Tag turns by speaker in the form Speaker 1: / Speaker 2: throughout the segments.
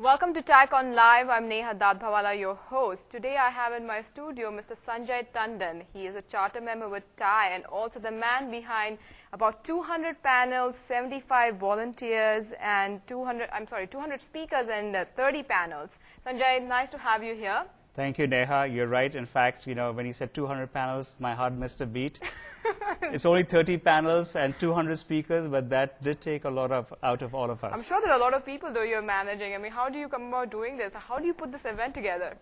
Speaker 1: Welcome to TAICon Live. I'm Neha Dadbhawala, your host. Today I have in my studio Mr. Sanjay Tandon. He is a charter member with TAI and also the man behind about 200 panels, 75 volunteers, and 200 speakers and 30 panels. Sanjay, nice to have you here.
Speaker 2: Thank you, Neha. You're right. In fact, when you said 200 panels, my heart missed a beat. It's only 30 panels and 200 speakers, but that did take a lot out of all of us.
Speaker 1: I'm sure there are a lot of people, though, you're managing. I mean, how do you come about doing this? How do you put this event together?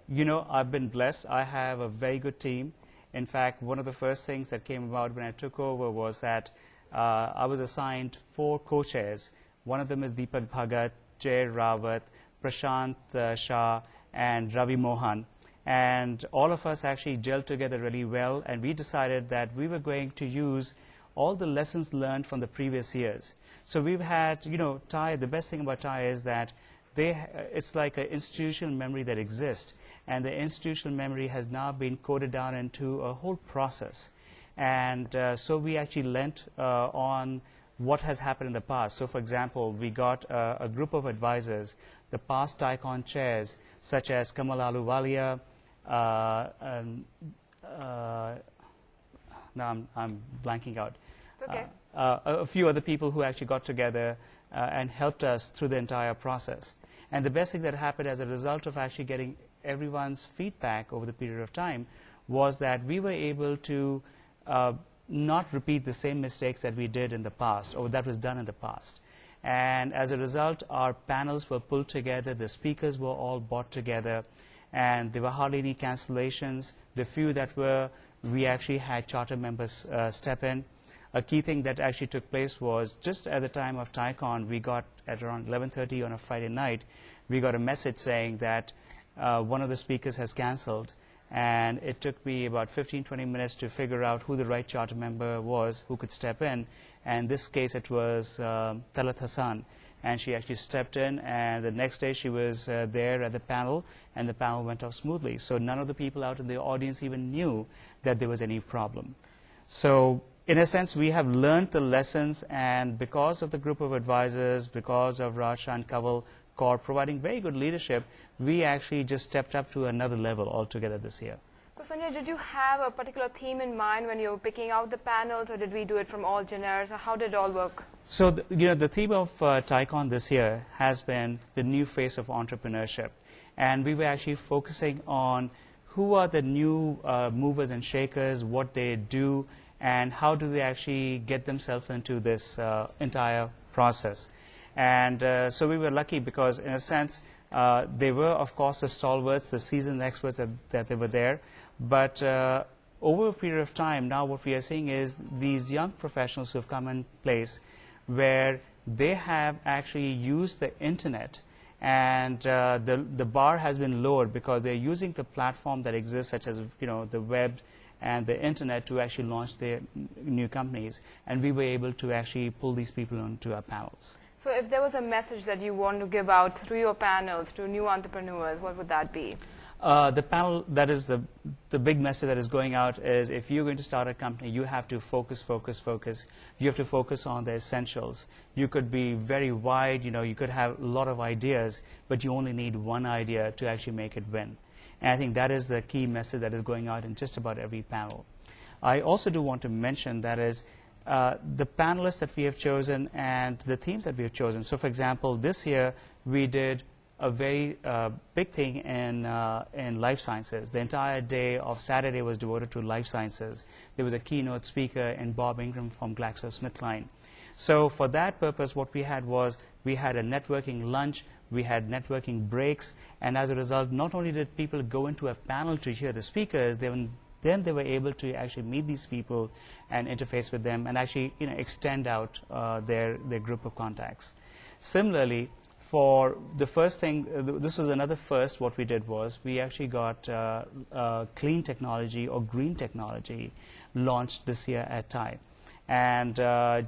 Speaker 2: I've been blessed. I have a very good team. In fact, one of the first things that came about when I took over was that I was assigned 4 co-chairs. One of them is Deepak Bhagat, Jay Rawat, Prashant Shah, and Ravi Mohan. And all of us actually gelled together really well, and we decided that we were going to use all the lessons learned from the previous years. So we've had, TAI, the best thing about TAI is that it's like an institutional memory that exists, and the institutional memory has now been coded down into a whole process. And so we actually lent on what has happened in the past. So, for example, we got a group of advisors, the past TAICon chairs, such as Kamal Ahluwalia, now I'm blanking out.
Speaker 1: It's okay.
Speaker 2: A few other people who actually got together and helped us through the entire process. And the best thing that happened as a result of actually getting everyone's feedback over the period of time was that we were able to not repeat the same mistakes that we did in the past or that was done in the past. And as a result, our panels were pulled together, the speakers were all brought together, and there were hardly any cancellations. The few that were, we actually had charter members step in. A key thing that actually took place was just at the time of TAICon, we got at around 11:30 on a Friday night, we got a message saying that one of the speakers has canceled. And it took me about 15-20 minutes to figure out who the right charter member was who could step in. And in this case, it was Talat Hassan. And she actually stepped in, and the next day she was there at the panel, and the panel went off smoothly. So none of the people out in the audience even knew that there was any problem. So in a sense, we have learned the lessons, and because of the group of advisors, because of Raj and Kaval Kaur providing very good leadership, we actually just stepped up to another level altogether this year.
Speaker 1: So, Sanjay, did you have a particular theme in mind when you were picking out the panels, or did we do it from all genres? Or how did it all work?
Speaker 2: So, the theme of TAICon this year has been the new face of entrepreneurship. And we were actually focusing on who are the new movers and shakers, what they do, and how do they actually get themselves into this entire process. And so we were lucky because, in a sense, they were, of course, the stalwarts, the seasoned experts that they were there. But over a period of time, now what we are seeing is these young professionals who have come in place where they have actually used the internet, and the bar has been lowered because they're using the platform that exists, such as the web and the internet, to actually launch their new companies. And we were able to actually pull these people onto our panels.
Speaker 1: So if there was a message that you want to give out through your panels to new entrepreneurs, what would that be?
Speaker 2: The panel, that is the big message that is going out is, if you're going to start a company, you have to focus. You have to focus on the essentials. You could be very wide, you could have a lot of ideas, but you only need one idea to actually make it win. And I think that is the key message that is going out in just about every panel. I also do want to mention that is, the panelists that we have chosen and the themes that we have chosen. So, for example, this year we did a very big thing in life sciences. The entire day of Saturday was devoted to life sciences. There was a keynote speaker in Bob Ingram from GlaxoSmithKline. So for that purpose, what we had was, we had a networking lunch, we had networking breaks, and as a result, not only did people go into a panel to hear the speakers, then they were able to actually meet these people and interface with them and actually extend out their group of contacts. Similarly, for the first thing, this was another first, what we did was we actually got clean technology or green technology launched this year at TAI. And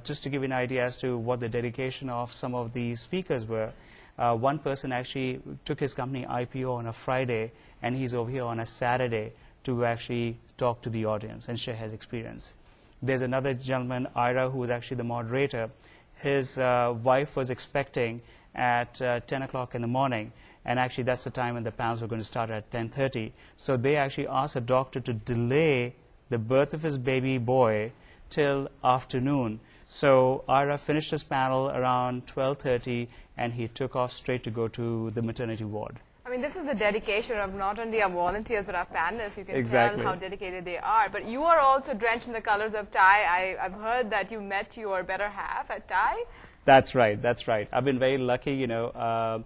Speaker 2: just to give you an idea as to what the dedication of some of these speakers were, one person actually took his company IPO on a Friday, and he's over here on a Saturday to actually talk to the audience and share his experience. There's another gentleman, Ira, who was actually the moderator. His wife was expecting at 10 o'clock in the morning, and actually that's the time when the panels were going to start at 10:30. So they actually asked a doctor to delay the birth of his baby boy till afternoon. So Ira finished his panel around 12:30, and he took off straight to go to the maternity ward.
Speaker 1: I mean, this is the dedication of not only our volunteers but our panelists. You can
Speaker 2: Exactly.
Speaker 1: tell how dedicated they are. But you are also drenched in the colors of Thai. I've heard that you met your better half at Thai.
Speaker 2: That's right. That's right. I've been very lucky, you know.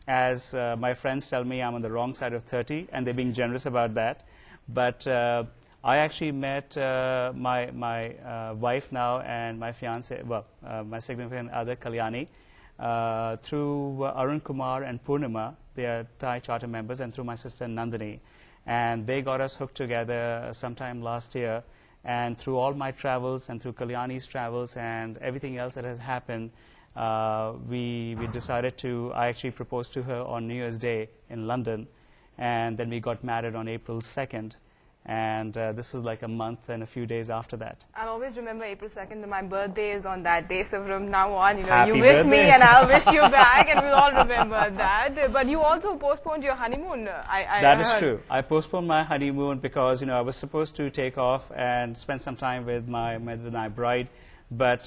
Speaker 2: As my friends tell me, I'm on the wrong side of 30, and they're being generous about that. But I actually met my wife now and my fiance, well, my significant other, Kalyani, through Arun Kumar and Purnima. They are Thai charter members, and through my sister Nandini. And they got us hooked together sometime last year. And through all my travels and through Kalyani's travels and everything else that has happened, we decided to, I actually proposed to her on New Year's Day in London, and then we got married on April 2nd. And this is like a month and a few days after that.
Speaker 1: I'll always remember April 2nd. My birthday is on that day, so from now on, you know,
Speaker 2: Happy
Speaker 1: you wish
Speaker 2: birthday.
Speaker 1: me and I'll wish you back, and we'll all remember that. But you also postponed your honeymoon.
Speaker 2: That is true. I postponed my honeymoon because, you know, I was supposed to take off and spend some time with my bride. But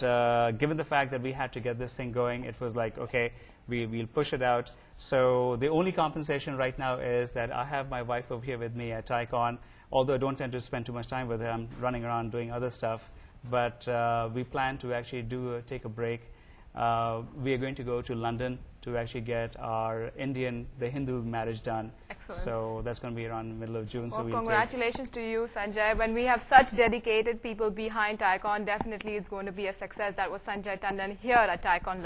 Speaker 2: given the fact that we had to get this thing going, it was like, okay, we'll push it out. So the only compensation right now is that I have my wife over here with me at TaiCon. Although I don't tend to spend too much time with her, I'm running around doing other stuff. But we plan to actually take a break. We are going to go to London to actually get our the Hindu marriage done.
Speaker 1: Excellent.
Speaker 2: So that's going to be around the middle of June.
Speaker 1: Well,
Speaker 2: so
Speaker 1: congratulations to you, Sanjay. When we have such dedicated people behind TaiCon, definitely it's going to be a success. That was Sanjay Tandon here at TaiCon.